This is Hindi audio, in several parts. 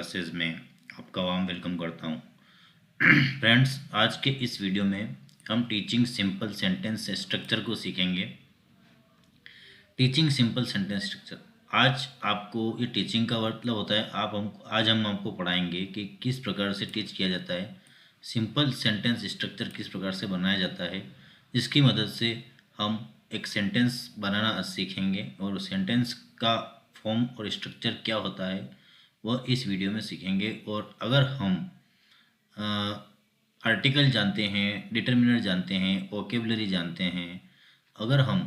क्लासेस में आपका वार्म वेलकम करता हूँ। फ्रेंड्स, आज के इस वीडियो में हम टीचिंग सिंपल सेंटेंस स्ट्रक्चर को सीखेंगे। टीचिंग सिंपल सेंटेंस स्ट्रक्चर, आज आपको ये टीचिंग का मतलब होता है। आज हम आपको पढ़ाएंगे कि किस प्रकार से टीच किया जाता है, सिंपल सेंटेंस स्ट्रक्चर किस प्रकार से बनाया जाता है, जिसकी मदद से हम एक सेंटेंस बनाना सीखेंगे और सेंटेंस का फॉर्म और स्ट्रक्चर क्या होता है वह इस वीडियो में सीखेंगे। और अगर हम आर्टिकल जानते हैं, डिटर्मिनर जानते हैं, वोकेबलरी जानते हैं, अगर हम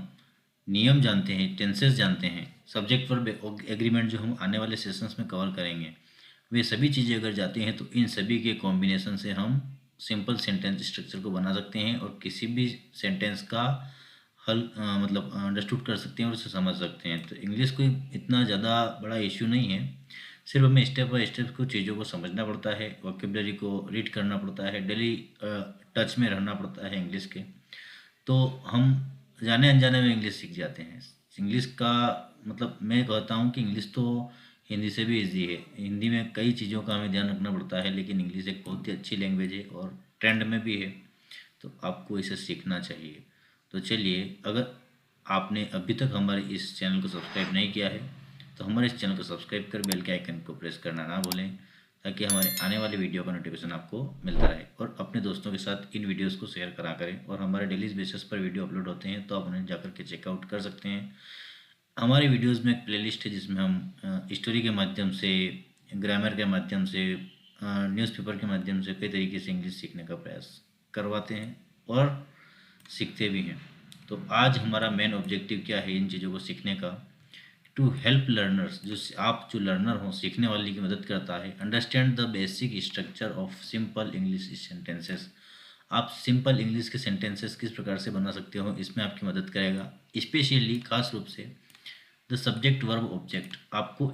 नियम जानते हैं, टेंसेस जानते हैं, सब्जेक्ट वर्ब एग्रीमेंट जो हम आने वाले सेशंस में कवर करेंगे, वे सभी चीज़ें अगर जाती हैं तो इन सभी के कॉम्बिनेशन से हम सिंपल सेंटेंस स्ट्रक्चर को बना सकते हैं और किसी भी सेंटेंस का हल मतलब अंडरस्टूड कर सकते हैं और उसे समझ सकते हैं। तो इंग्लिश कोई इतना ज़्यादा बड़ा इश्यू नहीं है, सिर्फ हमें स्टेप बाय स्टेप कुछ चीज़ों को समझना पड़ता है, वोकेबलरी को रीड करना पड़ता है, डेली टच में रहना पड़ता है इंग्लिश के। तो हम जाने अनजाने में इंग्लिश सीख जाते हैं। इंग्लिश का मतलब मैं कहता हूँ कि इंग्लिश तो हिंदी से भी इजी है। हिंदी में कई चीज़ों का हमें ध्यान रखना पड़ता है, लेकिन इंग्लिश एक बहुत ही अच्छी लैंग्वेज है और ट्रेंड में भी है, तो आपको इसे सीखना चाहिए। तो चलिए, अगर आपने अभी तक हमारे इस चैनल को सब्सक्राइब नहीं किया है तो हमारे इस चैनल को सब्सक्राइब कर बेल के आइकन को प्रेस करना ना भूलें, ताकि हमारे आने वाले वीडियो का नोटिफिकेशन आपको मिलता रहे। और अपने दोस्तों के साथ इन वीडियोस को शेयर करा करें। और हमारे डेली बेसिस पर वीडियो अपलोड होते हैं, तो आप उन्हें जाकर के चेकआउट कर सकते हैं। हमारी वीडियोस में एक प्लेलिस्ट है जिसमें हम स्टोरी के माध्यम से, ग्रामर के माध्यम से, न्यूज़पेपर के माध्यम से कई तरीके से इंग्लिश सीखने का प्रयास करवाते हैं और सीखते भी हैं। तो आज हमारा मेन ऑब्जेक्टिव क्या है इन चीज़ों को सीखने का? टू हेल्प लर्नर्स, जो लर्नर हो, सीखने वाले की मदद करता है, understand the basic structure of simple English sentences. आप सिंपल इंग्लिश के सेंटेंसेस किस प्रकार से बना सकते हो, इसमें आपकी मदद करेगा। स्पेशली खास रूप से द सब्जेक्ट वर्ब ऑब्जेक्ट, आपको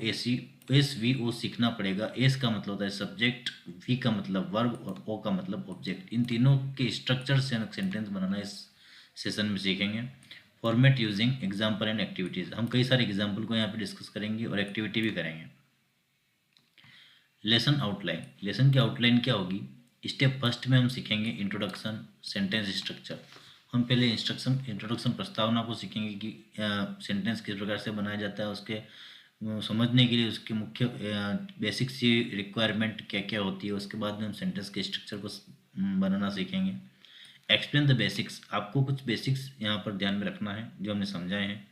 SVO सीखना पड़ेगा। एस का मतलब होता है सब्जेक्ट, वी का मतलब वर्ब और ओ का मतलब ऑब्जेक्ट। इन तीनों के स्ट्रक्चर से सेंटेंस बनाना इस सेशन में सीखेंगे। Format using example and activities, हम कई सारे एग्जाम्पल को यहाँ पे डिस्कस करेंगे और एक्टिविटी भी करेंगे। लेसन आउटलाइन, लेसन की आउटलाइन क्या होगी? स्टेप फर्स्ट में हम सीखेंगे इंट्रोडक्शन, सेंटेंस स्ट्रक्चर। हम पहले इंट्रोडक्शन प्रस्तावना को सीखेंगे कि सेंटेंस किस प्रकार से बनाया जाता है, उसके समझने के लिए उसके मुख्य बेसिक सी रिक्वायरमेंट क्या क्या होती है। उसके बाद में हम सेंटेंस के स्ट्रक्चर को बनाना सीखेंगे। एक्सप्लेन द बेसिक्स, आपको कुछ बेसिक्स यहाँ पर ध्यान में रखना है जो हमने समझाए हैं।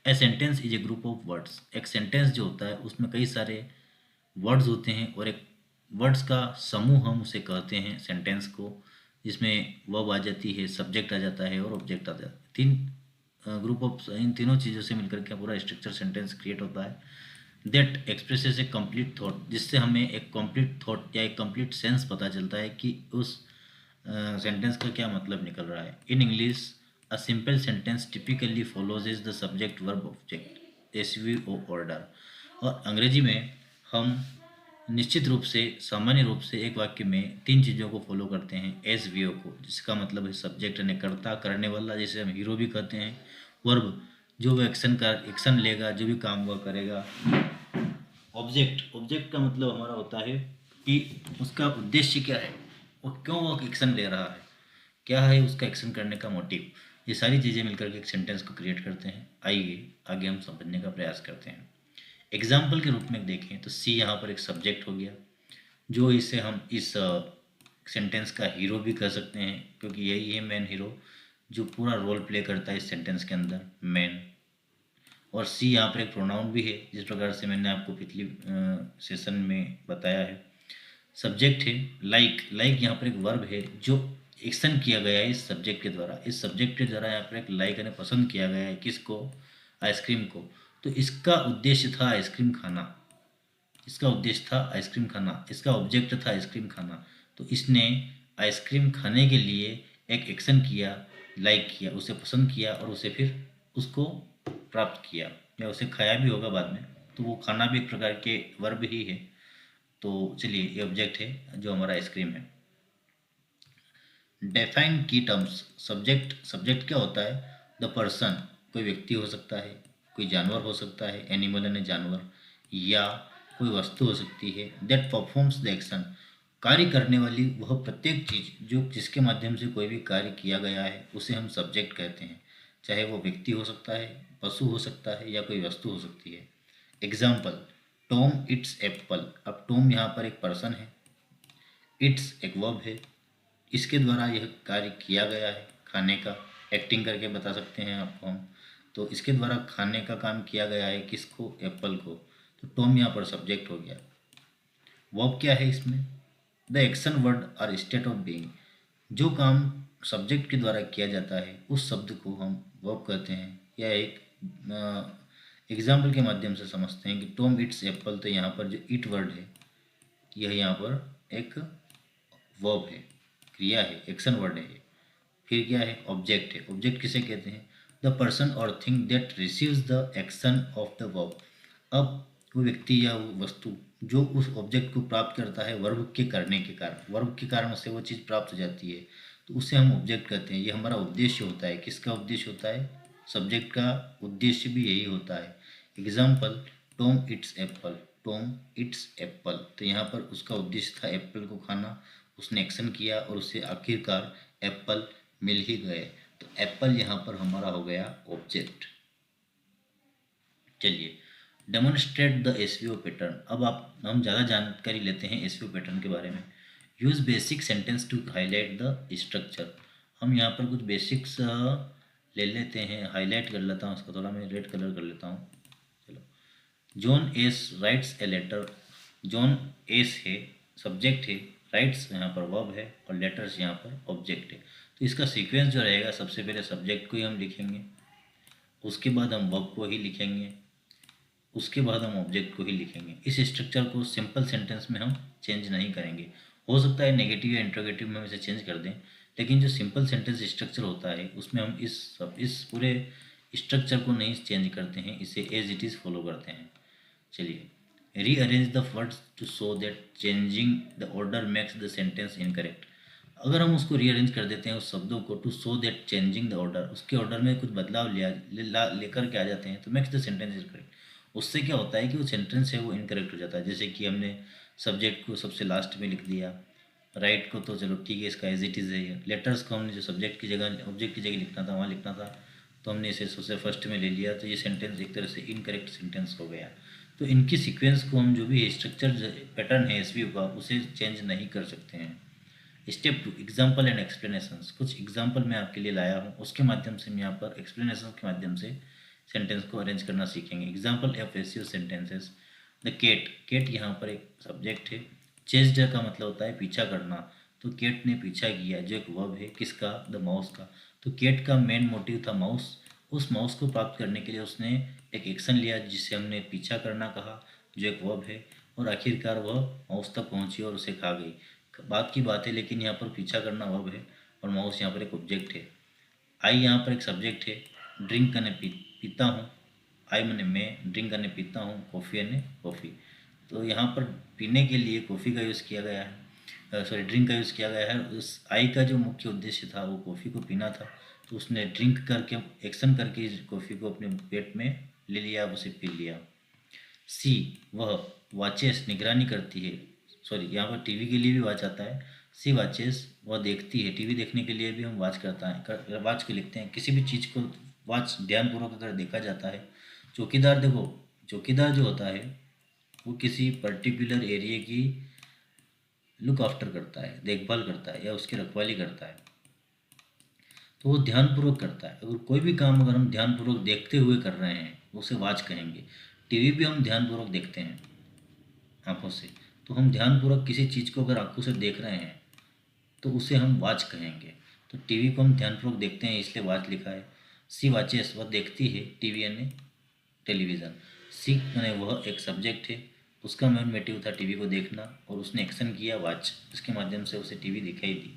A sentence is a group of words, एक सेंटेंस जो होता है उसमें कई सारे वर्ड्स होते हैं और एक वर्ड्स का समूह हम उसे कहते हैं सेंटेंस को, जिसमें वर्ब आ जाती है, सब्जेक्ट आ जाता है और ऑब्जेक्ट आ जाता है। इन तीनों चीज़ों से मिलकर के पूरा स्ट्रक्चर सेंटेंस क्रिएट होता है। That expresses A complete thought, जिससे हमें एक कंप्लीट थॉट या एक कंप्लीट सेंस पता चलता है कि उस सेंटेंस का क्या मतलब निकल रहा है। In English a simple sentence typically follows is the subject verb object SVO order. और अंग्रेजी में हम निश्चित रूप से, सामान्य रूप से एक वाक्य में तीन चीज़ों को फॉलो करते हैं। SVO को, जिसका मतलब है सब्जेक्ट यानी कर्ता, करने वाला जिसे हम हीरो भी कहते हैं, वर्ब जो वो एक्शन लेगा, जो भी काम वह करेगा, ऑब्जेक्ट का मतलब हमारा होता है कि उसका उद्देश्य क्या है, वो क्यों वो एक्शन ले रहा है, क्या है उसका एक्शन करने का मोटिव। ये सारी चीज़ें मिलकर के एक सेंटेंस को क्रिएट करते हैं। आइए आगे हम समझने का प्रयास करते हैं। एग्जाम्पल के रूप में देखें तो सी यहाँ पर एक सब्जेक्ट हो गया, जो इसे हम इस सेंटेंस का हीरो भी कह सकते हैं, क्योंकि यही है मेन हीरो जो पूरा रोल प्ले करता है इस सेंटेंस के अंदर, मेन। और सी यहाँ पर एक प्रोनाउन भी है, जिस प्रकार से मैंने आपको पिछली सेशन में बताया है। सब्जेक्ट है लाइक यहाँ पर एक वर्ब है जो एक्शन किया गया है इस सब्जेक्ट के द्वारा। इस सब्जेक्ट के द्वारा यहाँ पर एक लाइक यानी पसंद किया गया है किसको? आइसक्रीम को। तो इसका उद्देश्य था आइसक्रीम खाना, इसका उद्देश्य था आइसक्रीम खाना, इसका ऑब्जेक्ट था आइसक्रीम खाना। तो इसने आइसक्रीम खाने के लिए एक एक्शन किया, लाइक किया, उसे पसंद किया और उसे फिर उसको प्राप्त किया, या उसे खाया भी होगा बाद में। तो वो खाना भी एक प्रकार के वर्ब ही है। तो चलिए, ये ऑब्जेक्ट है जो हमारा आइसक्रीम है। डिफाइन की टर्म्स, सब्जेक्ट क्या होता है? द पर्सन, कोई व्यक्ति हो सकता है, कोई जानवर हो सकता है, एनिमल यानी जानवर, या कोई वस्तु हो सकती है, दैट परफॉर्म्स द एक्शन, कार्य करने वाली वह प्रत्येक चीज जो जिसके माध्यम से कोई भी कार्य किया गया है उसे हम सब्जेक्ट कहते हैं। चाहे वो व्यक्ति हो सकता है, पशु हो सकता है या कोई वस्तु हो सकती है। Example, Tom it's Apple. अब टॉम यहाँ पर एक पर्सन है, इट्स एक वर्ब है, इसके द्वारा यह कार्य किया गया है खाने का। एक्टिंग करके बता सकते हैं आपको हम। तो इसके द्वारा खाने का काम किया गया है, किसको, एप्पल को। तो टॉम यहाँ पर सब्जेक्ट हो गया। वर्ब क्या है इसमें, द एक्शन वर्ड और स्टेट ऑफ बीइंग। जो काम सब्जेक्ट के द्वारा किया जाता है उस शब्द को हम वर्ब कहते हैं। या एक एग्जाम्पल के माध्यम से समझते हैं कि टॉम इट्स एप्पल। तो यहाँ पर जो इट वर्ड है यह यहाँ पर एक वर्ब है, क्रिया है, एक्शन वर्ड है। फिर क्या है, ऑब्जेक्ट है। ऑब्जेक्ट किसे कहते हैं, द पर्सन और thing that receives the action of the verb. अब वो व्यक्ति या वो वस्तु जो उस ऑब्जेक्ट को प्राप्त करता है वर्ब के करने के कारण, वर्ब के कारण से वो चीज़ प्राप्त हो जाती है, तो उसे हम ऑब्जेक्ट कहते हैं। ये हमारा उद्देश्य होता है। किसका उद्देश्य होता है, सब्जेक्ट का उद्देश्य भी यही होता है। Example, Tom it's Apple. Tom it's Apple, तो यहाँ पर उसका उद्देश्य था एप्पल को खाना, उसने एक्शन किया और उसे आखिरकार एप्पल मिल ही गए। तो एप्पल यहाँ पर हमारा हो गया ऑब्जेक्ट। चलिए, डेमोन्स्ट्रेट द एसवीओ पैटर्न। अब आप हम ज़्यादा जानकारी लेते हैं एसवीओ पैटर्न के बारे में। Use basic sentence to highlight the structure. हम यहाँ पर कुछ बेसिक्स ले लेते हैं, हाईलाइट कर लेता हूँ, उसका थोड़ा मैं रेड कलर कर लेता हूँ। चलो, John S writes a letter. John S है, सब्जेक्ट है, राइट्स यहाँ पर वर्ब है और लेटर्स यहाँ पर ऑब्जेक्ट है। तो इसका सीक्वेंस जो रहेगा, सबसे पहले सब्जेक्ट को ही हम लिखेंगे, उसके बाद हम वर्ब को ही लिखेंगे, उसके बाद हम ऑब्जेक्ट को ही लिखेंगे। इस स्ट्रक्चर को सिंपल सेंटेंस में हम चेंज नहीं करेंगे। हो सकता है नेगेटिव या इंट्रोगेटिव में हम इसे चेंज कर दें, लेकिन जो सिंपल सेंटेंस स्ट्रक्चर होता है उसमें हम इस पूरे स्ट्रक्चर को नहीं चेंज करते हैं, इसे एज इट इज़ फॉलो करते हैं। चलिए, rearrange the words to show that changing the order makes the sentence incorrect. अगर हम उसको रीअरेंज कर देते हैं उस शब्दों को, to show that changing the order, उसके ऑर्डर में कुछ बदलाव लेकर के आ जाते हैं, तो मेक्स द सेंटेंस इनकरेक्ट। उससे क्या होता है कि वो सेंटेंस है वो इनकरेक्ट हो जाता है। जैसे कि हमने सब्जेक्ट को सबसे लास्ट में लिख दिया, राइट को तो चलो ठीक है, इसका एज इट इज़ है। लेटर्स को हमने जो सब्जेक्ट की जगह ऑब्जेक्ट की जगह लिखना था वहाँ लिखना था, तो हमने इसे सबसे फर्स्ट में ले लिया, तो ये सेंटेंस एक तरह से इनकरेक्ट सेंटेंस हो गया। तो इनकी सीक्वेंस को हम जो भी स्ट्रक्चर पैटर्न है एसवीओ का, उसे चेंज नहीं कर सकते हैं। Step 2, example and explanations. कुछ एग्जाम्पल मैं आपके लिए लाया हूँ, उसके माध्यम से हम यहाँ पर एक्सप्लेनेशन के माध्यम से सेंटेंस को अरेंज करना सीखेंगे। Example of SVO sentences, the cat. Cat यहाँ पर एक सब्जेक्ट है। चेस्ड का मतलब होता है पीछा करना, तो केट ने पीछा किया, जो एक वर्ब है, किसका, द माउस का। तो केट का मेन मोटिव था माउस। उस माउस को प्राप्त करने के लिए उसने एक एक्शन लिया जिसे हमने पीछा करना कहा, जो एक वर्ब है, और आखिरकार वह माउस तक पहुंची और उसे खा गई। बात की बात है, लेकिन यहाँ पर पीछा करना वर्ब है और माउस यहाँ पर एक ऑब्जेक्ट है। आई यहाँ पर एक सब्जेक्ट है। ड्रिंक करने पीता हूँ, आई मैंने मैं, ड्रिंक करने पीता हूँ, कॉफ़ी यानी कॉफ़ी। तो यहाँ पर पीने के लिए कॉफ़ी का यूज़ किया गया है, सॉरी ड्रिंक का यूज़ किया गया है। उस आई का जो मुख्य उद्देश्य था वो कॉफ़ी को पीना था, तो उसने ड्रिंक करके एक्शन करके इस कॉफ़ी को अपने पेट में ले लिया, उसे पी लिया। सी, वह वाचेस निगरानी करती है, सॉरी यहाँ पर टीवी के लिए भी वॉच आता है। सी वाचेस, वह देखती है, टीवी देखने के लिए भी हम वॉच करता है, वॉच के लिखते हैं। किसी भी चीज़ को वॉच ध्यानपूर्वक अगर देखा जाता है। चौकीदार, देखो चौकीदार जो होता है वो किसी पर्टिकुलर एरिया की लुक आफ्टर करता है, देखभाल करता है या उसकी रखवाली करता है, तो वो ध्यानपूर्वक करता है। अगर कोई भी काम अगर हम ध्यानपूर्वक देखते हुए कर रहे हैं उसे वॉच कहेंगे। टीवी भी हम ध्यानपूर्वक देखते हैं आँखों से, तो हम ध्यानपूर्वक किसी चीज़ को अगर आँखों से देख रहे हैं तो उसे हम वॉच कहेंगे। तो टीवी को हम ध्यानपूर्वक देखते हैं इसलिए वॉच लिखा है। सी वाचेस, वह देखती है, टीवी यानी टेलीविज़न। सी यानी वह एक सब्जेक्ट है, उसका मेन मोटिव था टीवी को देखना और उसने एक्शन किया वॉच, इसके माध्यम से उसे टीवी दिखाई दी।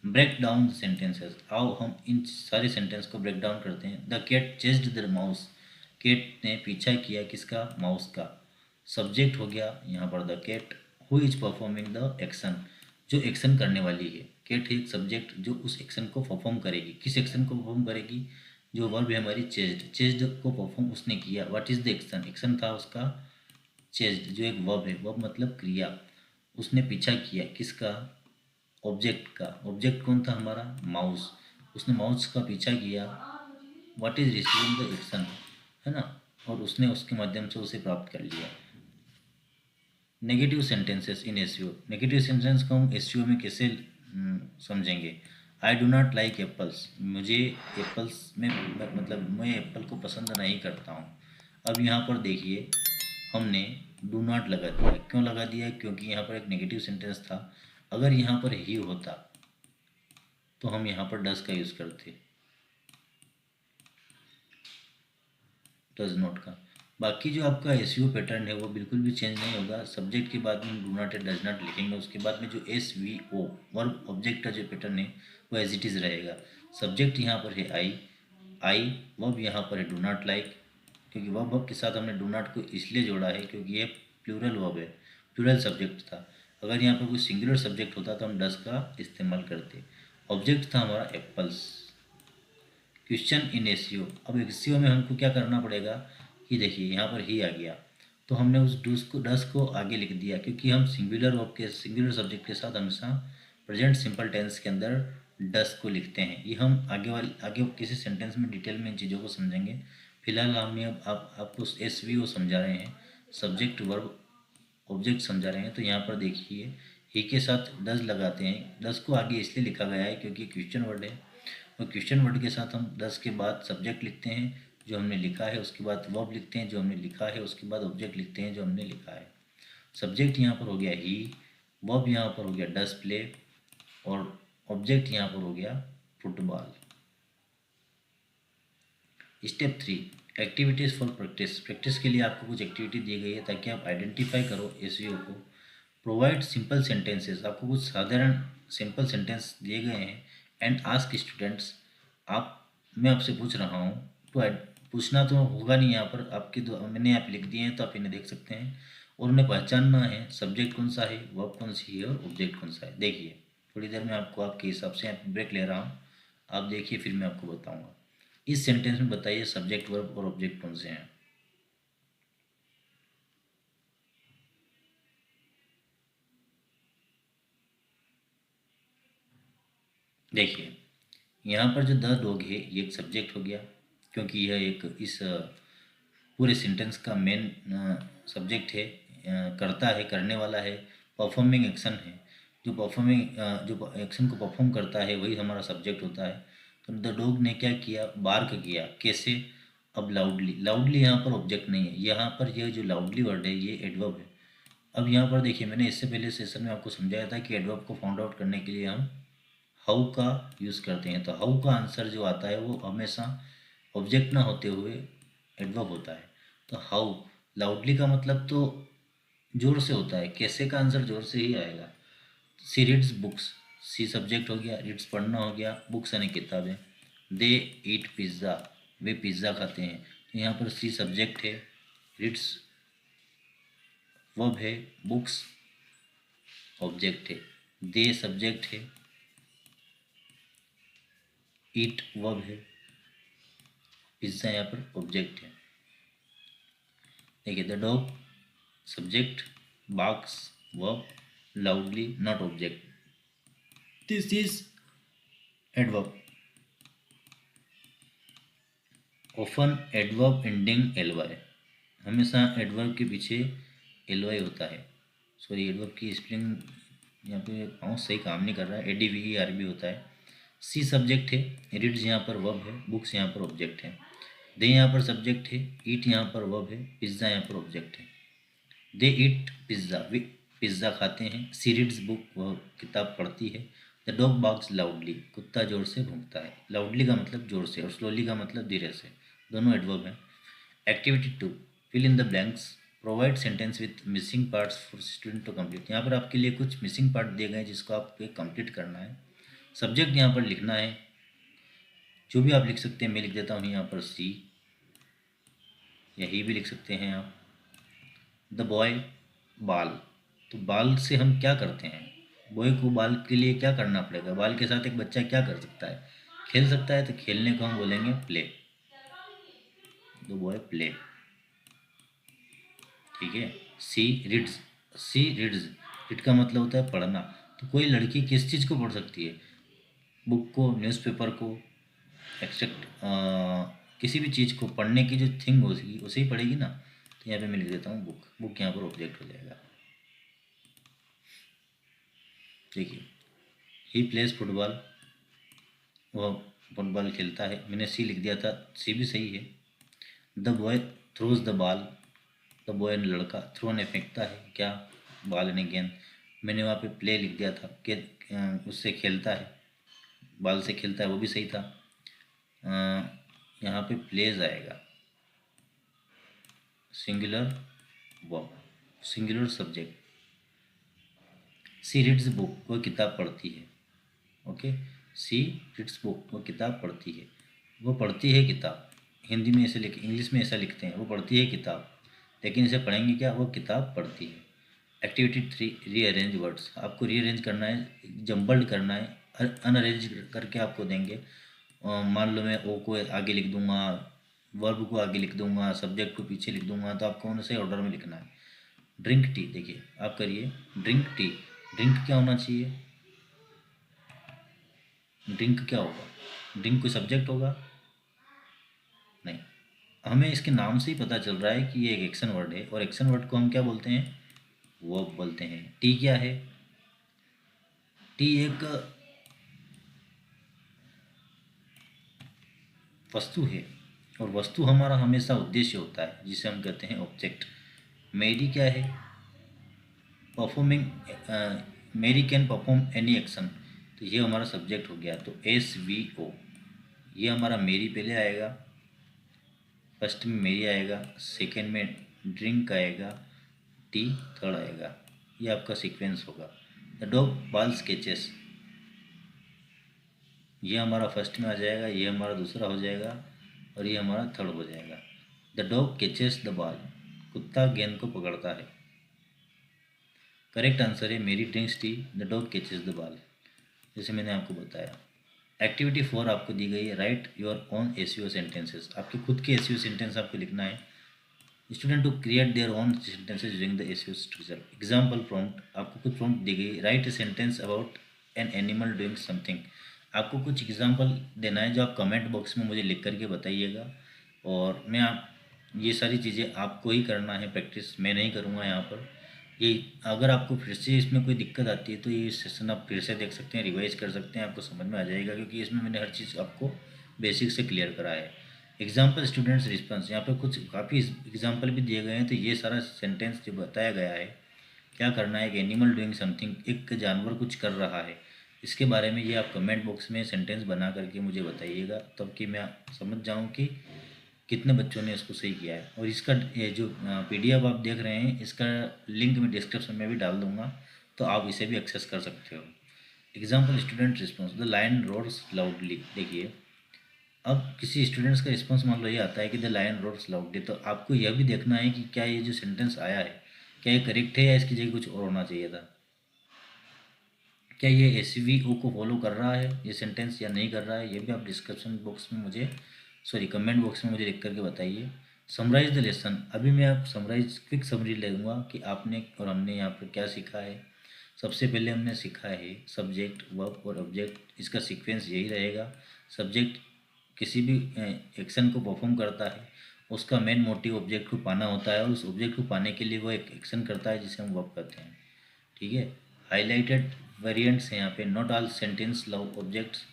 Break down sentences. आओ हम इन सारे सेंटेंस को ब्रेक डाउन करते हैं। The cat chased the mouse. Cat ने पीछा किया किसका, माउस का। सब्जेक्ट हो गया यहाँ पर the cat, who is performing the action, जो एक्शन करने वाली है। कैट है एक सब्जेक्ट जो उस एक्शन को परफॉर्म करेगी। किस एक्शन को परफॉर्म करेगी, जो वर्ब है हमारी चेस्ड, चेस्ड को परफॉर्म उसने किया। What is the action, action था उसका चेस्ड जो एक वर्ब है, वर्ब मतलब क्रिया, उसने पीछा किया किसका, ऑब्जेक्ट का। ऑब्जेक्ट कौन था हमारा, माउस। उसने माउस का पीछा किया, what is receiving the action, है ना, और उसने उसके माध्यम से उसे प्राप्त कर लिया। नेगेटिव सेंटेंसेस इन एसईओ, नेगेटिव सेंटेंस को हम एसईओ में कैसे समझेंगे। I do not like apples, मुझे एप्पल्स में मतलब मैं एप्पल को पसंद नहीं करता हूँ। अब यहाँ पर देखिए हमने डू नॉट लगा दिया, क्यों लगा दिया, क्योंकि यहाँ पर एक नेगेटिव सेंटेंस था। अगर यहाँ पर ही होता तो हम यहाँ पर डज का यूज़ करते, डज नॉट का। बाकी जो आपका एसईओ पैटर्न है वो बिल्कुल भी चेंज नहीं होगा। सब्जेक्ट के बाद में डू नॉट या डज नॉट लिखेंगे, उसके बाद में जो S V O verb object का जो पैटर्न है वो एज इट इज़ रहेगा। सब्जेक्ट यहाँ पर है आई, वर्ब यहाँ पर है डू नॉट लाइक, क्योंकि वर्ब के साथ हमने डू नॉट को इसलिए जोड़ा है क्योंकि ये प्लूरल वर्ब है, प्लूरल सब्जेक्ट था। अगर यहाँ पर कोई सिंगुलर सब्जेक्ट होता तो हम डज का इस्तेमाल करते। ऑब्जेक्ट था हमारा एप्पल्स। क्वेश्चन इन एसईओ, अब एसईओ में हमको क्या करना पड़ेगा कि देखिए यहाँ पर ही आ गया तो हमने उस डस को आगे लिख दिया, क्योंकि हम सिंगुलर वर्ब के सिंगुलर सब्जेक्ट के साथ हमेशा प्रेजेंट सिंपल टेंस के अंदर डस को लिखते हैं। ये हम आगे किसी सेंटेंस में डिटेल में इन चीज़ों को समझेंगे। फिलहाल हमने अब आपको एस वी ओ समझा रहे हैं, सब्जेक्ट वर्ब ऑब्जेक्ट समझा रहे हैं। तो यहाँ पर देखिए ही के साथ डज लगाते हैं, डज को आगे इसलिए लिखा गया है क्योंकि क्वेश्चन वर्ड है, और क्वेश्चन वर्ड के साथ हम डज के बाद सब्जेक्ट लिखते हैं जो हमने लिखा है, उसके बाद वर्ब लिखते हैं जो हमने लिखा है, उसके बाद ऑब्जेक्ट लिखते हैं जो हमने लिखा है। सब्जेक्ट यहाँ पर हो गया ही, वर्ब यहाँ पर हो गया डज प्ले, और ऑब्जेक्ट यहाँ पर हो गया football. Step 3, activities for practice. Practice के लिए आपको कुछ एक्टिविटी दी गई है ताकि आप आइडेंटिफाई करो एसईओ को। प्रोवाइड सिंपल सेंटेंसेस, आपको कुछ साधारण सिंपल सेंटेंस दिए गए हैं। एंड आस्क स्टूडेंट्स, आप मैं आपसे पूछ रहा हूँ तो पूछना तो होगा नहीं, यहाँ पर आपके मैंने आप लिख दिए हैं तो आप इन्हें देख सकते हैं, और उन्हें पहचानना है सब्जेक्ट कौन सा है, वर्ब कौन सी है और ऑब्जेक्ट कौन सा है। देखिए थोड़ी देर में आपको आपके हिसाब से ब्रेक ले रहा हूँ, आप देखिए फिर मैं आपको बताऊँगा। इस सेंटेंस में बताइए सब्जेक्ट वर्ब और ऑब्जेक्ट कौन से हैं। देखिए यहाँ पर जो द डॉग है ये एक सब्जेक्ट हो गया, क्योंकि यह एक इस पूरे सेंटेंस का मेन सब्जेक्ट है, करता है, करने वाला है, परफॉर्मिंग एक्शन है। जो जो एक्शन को परफॉर्म करता है वही हमारा सब्जेक्ट होता है। तो द डॉग ने क्या किया, बार्क किया, कैसे, अब लाउडली। लाउडली यहाँ पर ऑब्जेक्ट नहीं है, यहाँ पर यह जो लाउडली वर्ड है ये एडवर्ब है। अब यहाँ पर देखिए मैंने इससे पहले सेशन में आपको समझाया था कि एडवर्ब को फाउंड आउट करने के लिए हम हाउ का यूज़ करते हैं। तो हाउ का आंसर जो आता है वो हमेशा ऑब्जेक्ट ना होते हुए एडवर्ब होता है। तो हाउ, लाउडली का मतलब तो जोर से होता है, कैसे का आंसर जोर से ही आएगा। सी रीड्स बुक्स, सी सब्जेक्ट हो गया, रीड्स पढ़ना हो गया, बुक्स यानी किताबें। दे ईट पिज़्ज़ा, वे पिज़्ज़ा खाते हैं। तो यहाँ पर सी सब्जेक्ट है, रीड्स वर्ब है, बुक्स ऑब्जेक्ट है, दे सब्जेक्ट है, ईट वर्ब है, पिज़्ज़ा यहाँ पर ऑब्जेक्ट है। देखिए the dog subject, barks verb, loudly not object, this is adverb. Often adverb ending L Y, हमेशा एडवर्ब के पीछे एल वाई होता है। सॉरी एडवर्ब की स्पेलिंग यहाँ पे माउस सही काम नहीं कर रहा है, ADVERB होता है। सी सब्जेक्ट है, रीड्स यहाँ पर वर्ब है, बुक्स यहाँ पर ऑब्जेक्ट है। दे यहाँ पर सब्जेक्ट है, ईट यहाँ पर वर्ब है, पिज़्ज़ा यहाँ पर ऑब्जेक्ट है। दे ईट पिज़्ज़ा, वे पिज़्ज़ा खाते हैं। सी रीड्स बुक, वह किताब पढ़ती है। द डॉग बार्क्स लाउडली, कुत्ता जोर से भौंकता है। लाउडली का मतलब जोर से और स्लोली का मतलब धीरे से, दोनों एडवर्ब हैं। Activity 2, fill in the blanks, provide sentence with missing parts for student to complete. यहाँ पर आपके लिए कुछ मिसिंग पार्ट दिए गए हैं जिसको आपको कंप्लीट करना है। सब्जेक्ट यहाँ पर लिखना है, जो भी आप लिख सकते हैं, मैं लिख देता हूँ यहाँ पर सी, यही भी लिख सकते हैं आप। द बॉय बाल, तो बाल से हम क्या करते हैं, बॉय को बाल के लिए क्या करना पड़ेगा, बाल के साथ एक बच्चा क्या कर सकता है, खेल सकता है, तो खेलने को हम बोलेंगे प्ले, द बॉय प्ले। ठीक है। सी रीड्स, सी रीड्स, रीड का मतलब होता है पढ़ना। तो कोई लड़की किस चीज़ को पढ़ सकती है? बुक को, न्यूज़पेपर को, एक्सेप्ट किसी भी चीज़ को पढ़ने की जो थिंग होगी उसे ही पढ़ेगी ना। तो यहाँ पे मैं लिख देता हूँ बुक, बुक यहाँ पर ऑब्जेक्ट हो जाएगा। देखिए, ही प्लेस फुटबॉल, वह फुटबॉल खेलता है। मैंने सी लिख दिया था, सी भी सही है। The boy throws the ball, the boy लड़का, थ्रो ने फेंकता है क्या? बॉल ने गेंद। मैंने वहाँ पे प्ले लिख दिया था कि उससे खेलता है, बॉल से खेलता है, वो भी सही था। यहाँ पे प्लेज आएगा, सिंगुलर वर्ब, सिंगुलर सब्जेक्ट। सी रीड्स बुक, वो किताब पढ़ती है। ओके, सी रीड्स बुक, वो किताब पढ़ती है। वो पढ़ती है किताब, हिंदी में ऐसे लिख, इंग्लिश में ऐसा लिखते हैं, वो पढ़ती है किताब, लेकिन इसे पढ़ेंगे क्या? वो किताब पढ़ती है। Activity 3, rearrange words. आपको रीअरेंज करना है, जम्बल्ड करना है, अनअरेंज करके आपको देंगे। मान लो मैं ओ को आगे लिख दूंगा, वर्ब को आगे लिख दूंगा, सब्जेक्ट को पीछे लिख दूंगा, तो आपको उनसे ऑर्डर में लिखना है। ड्रिंक टी, देखिए आप करिए, ड्रिंक टी, ड्रिंक क्या होना चाहिए? ड्रिंक क्या होगा? ड्रिंक कोई सब्जेक्ट होगा? नहीं। हमें इसके नाम से ही पता चल रहा है कि ये एक एक्शन वर्ड है, और एक्शन वर्ड को हम क्या बोलते हैं? वर्ब बोलते हैं। टी क्या है? टी एक वस्तु है, और वस्तु हमारा हमेशा उद्देश्य होता है, जिसे हम कहते हैं ऑब्जेक्ट। मेरी क्या है? परफॉर्मिंग, मेरी कैन परफॉर्म एनी एक्शन, तो ये हमारा सब्जेक्ट हो गया। तो SVO, ये हमारा मेरी पहले आएगा, फर्स्ट में मेरी आएगा, सेकेंड में ड्रिंक आएगा, टी थर्ड आएगा। ये आपका सीक्वेंस होगा। द डॉग बॉल स्केचेस, ये हमारा फर्स्ट में आ जाएगा, ये हमारा दूसरा हो जाएगा, और ये हमारा थर्ड हो जाएगा। The dog catches the ball, कुत्ता गेंद को पकड़ता है। करेक्ट आंसर है मेरी drinks T, the dog catches the ball, जैसे मैंने आपको बताया। एक्टिविटी 4 आपको दी गई है, write your own SVO sentences. आपके खुद के SVO सेंटेंस आपको लिखना है। Student to create their own sentences during the SVO structure. Example prompt, आपको कुछ प्रॉम्प्ट दी गई, write a sentence about an animal doing something. आपको कुछ एग्जाम्पल देना है, जो आप कमेंट बॉक्स में मुझे लिख करके बताइएगा, और मैं आप ये सारी चीज़ें आपको ही करना है प्रैक्टिस, मैं नहीं करूँगा यहाँ पर। ये अगर आपको फिर से इसमें कोई दिक्कत आती है तो ये सेशन आप फिर से देख सकते हैं, रिवाइज कर सकते हैं, आपको समझ में आ जाएगा, क्योंकि इसमें मैंने हर चीज़ आपको बेसिक से क्लियर करा है। एग्जाम्पल स्टूडेंट्स रिस्पॉन्स, यहाँ पे कुछ काफ़ी एग्जाम्पल भी दिए गए हैं। तो ये सारा सेंटेंस जो बताया गया है, क्या करना है कि एनिमल डूइंग समथिंग, एक जानवर कुछ कर रहा है, इसके बारे में ये आप कमेंट बॉक्स में सेंटेंस बना करके मुझे बताइएगा, तब कि मैं समझ जाऊँ कि कितने बच्चों ने इसको सही किया है। और इसका ये जो PDF आप देख रहे हैं, इसका लिंक मैं डिस्क्रिप्शन में भी डाल दूँगा, तो आप इसे भी एक्सेस कर सकते हो। Example student response, the lion roars loudly. देखिए, अब किसी स्टूडेंट्स का रिस्पॉन्स मान लो ये आता है कि द लायन रोर्स लाउडली, तो आपको यह भी देखना है कि क्या ये जो सेंटेंस आया है, क्या ये करेक्ट है, या इसकी जगह कुछ और होना चाहिए था। क्या ये SVO को फॉलो कर रहा है ये सेंटेंस, या नहीं कर रहा है, ये भी आप डिस्क्रिप्शन बॉक्स में मुझे, सॉरी कमेंट बॉक्स में मुझे लिख करके बताइए। समराइज द लेसन, अभी मैं आप समराइज क्विक समरी लूँगा कि आपने और हमने यहाँ पर क्या सीखा है। सबसे पहले हमने सीखा है सब्जेक्ट, वर्ब और ऑब्जेक्ट, इसका सीक्वेंस यही रहेगा। सब्जेक्ट किसी भी एक्शन को परफॉर्म करता है, उसका मेन मोटिव ऑब्जेक्ट को पाना होता है, और उस ऑब्जेक्ट को पाने के लिए वो एक एक्शन करता है जिसे हम वर्ब कहते हैं। ठीक है, हाईलाइटेड वेरिएंट्स हैं यहाँ पे, not all sentence love objects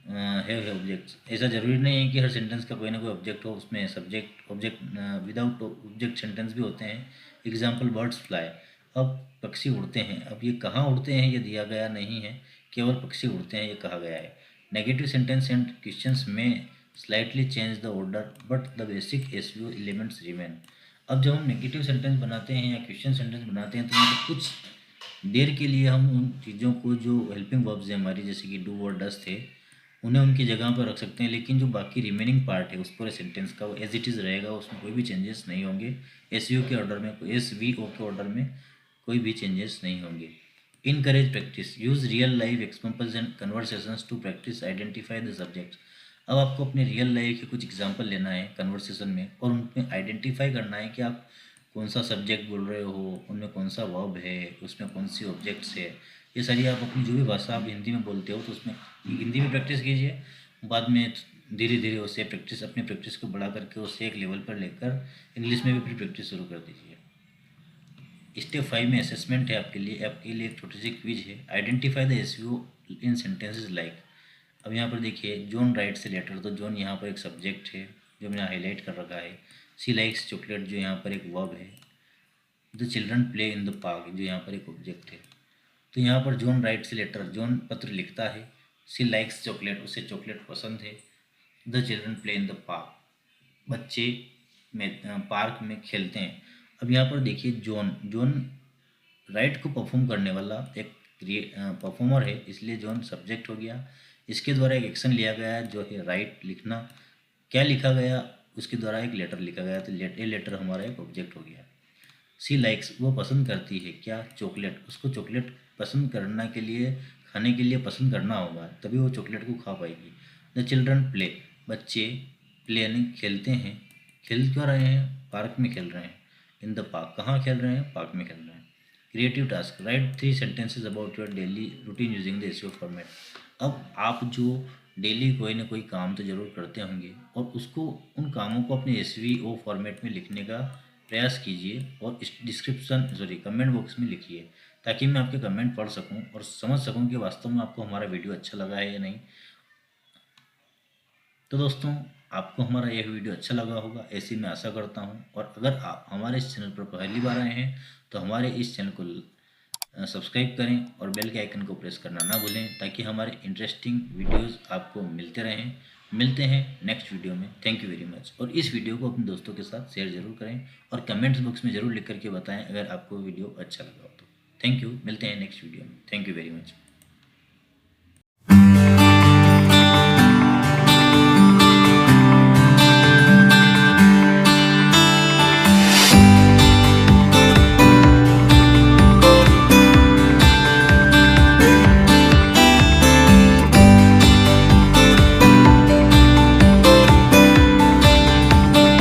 है ऑब्जेक्ट्स। ऐसा ज़रूरी नहीं है कि हर सेंटेंस का कोई ना कोई ऑब्जेक्ट हो, उसमें subject object without object sentence भी होते हैं। एग्जाम्पल बर्ड्स फ्लाई, अब पक्षी उड़ते हैं, अब ये कहाँ उड़ते हैं ये दिया गया नहीं है, केवल पक्षी उड़ते हैं ये कहा गया है। नेगेटिव सेंटेंस एंड क्वेश्चंस में slightly change the order but the basic SVO elements remain. अब जब हम नेगेटिव सेंटेंस बनाते हैं या क्वेश्चन सेंटेंस बनाते हैं, तो मतलब कुछ देर के लिए हम उन चीज़ों को, जो हेल्पिंग वर्ब्स हैं हमारी, जैसे कि डू और डस थे, उन्हें उनकी जगह पर रख सकते हैं, लेकिन जो बाकी रिमेनिंग पार्ट है उस पूरे सेंटेंस का, वो एज इट इज़ रहेगा, उसमें कोई भी चेंजेस नहीं होंगे। SVO के ऑर्डर में, SVO के ऑर्डर में कोई भी चेंजेस नहीं होंगे। Encourage practice, use real life examples and conversations to practice identify the subjects. अब आपको अपने रियल लाइफ के कुछ एग्जाम्पल लेना है कन्वर्सेशन में, और उनमें आइडेंटिफाई करना है कि आप कौन सा सब्जेक्ट बोल रहे हो, उनमें कौन सा वर्ब है, उसमें कौन सी ऑब्जेक्ट्स है, ये सारी आप अपनी जो भी भाषा आप हिंदी में बोलते हो तो उसमें हिंदी में प्रैक्टिस कीजिए। बाद में धीरे धीरे उससे अपनी प्रैक्टिस को बढ़ा करके उससे एक लेवल पर लेकर इंग्लिश में भी अपनी प्रैक्टिस शुरू कर दीजिए। स्टेप 5 में असेसमेंट है आपके लिए एक छोटी सी क्विज है। Identify the SVO in sentences like. अब यहाँ पर देखिए जॉन राइट्स ए लेटर, तो जॉन यहाँ पर एक सब्जेक्ट है जो मैंने हाईलाइट कर रखा है। सी लाइक्स चॉकलेट जो यहाँ पर एक वर्ब है। The children play in the park जो यहाँ पर एक ऑब्जेक्ट है। तो यहाँ पर John writes a letter, John पत्र लिखता है। सी लाइक्स चॉकलेट, उसे चॉकलेट पसंद है। The children play in the park, बच्चे में पार्क में खेलते हैं। अब यहाँ पर देखिए जॉन जॉन राइट को परफॉर्म करने वाला एक परफॉर्मर है, इसलिए जॉन सब्जेक्ट हो गया। इसके द्वारा एक एक्शन लिया गया है जो है राइट लिखना। क्या लिखा गया, उसके द्वारा एक लेटर लिखा गया, तो ए लेटर हमारा एक ऑब्जेक्ट हो गया। सी लाइक्स, वो पसंद करती है क्या, चॉकलेट, उसको चॉकलेट पसंद करने के लिए, खाने के लिए पसंद करना होगा तभी वो चॉकलेट को खा पाएगी। द चिल्ड्रन प्ले, बच्चे प्ले यानी खेलते हैं। खेल क्यों रहे हैं, पार्क में खेल रहे हैं। इन द पार्क, कहाँ खेल रहे हैं, पार्क में खेल रहे हैं। Creative task, right 3 sentences about your daily routine using the SEO format. अब आप जो डेली कोई ना कोई काम तो ज़रूर करते होंगे और उसको, उन कामों को अपने एसवीओ फॉर्मेट में लिखने का प्रयास कीजिए और कमेंट बॉक्स में लिखिए, ताकि मैं आपके कमेंट पढ़ सकूं और समझ सकूं कि वास्तव में आपको हमारा वीडियो अच्छा लगा है या नहीं। तो दोस्तों, आपको हमारा यह वीडियो अच्छा लगा होगा, ऐसी मैं आशा करता हूं। और अगर आप हमारे इस चैनल पर पहली बार आए हैं तो हमारे इस चैनल को सब्सक्राइब करें और बेल के आइकन को प्रेस करना ना भूलें, ताकि हमारे इंटरेस्टिंग वीडियोस आपको मिलते रहें। मिलते हैं नेक्स्ट वीडियो में। Thank you very much. और इस वीडियो को अपने दोस्तों के साथ शेयर ज़रूर करें और कमेंट्स बॉक्स में ज़रूर लिख करके बताएं अगर आपको वीडियो अच्छा लगा हो तो। थैंक यू, मिलते हैं नेक्स्ट वीडियो में। Thank you very much.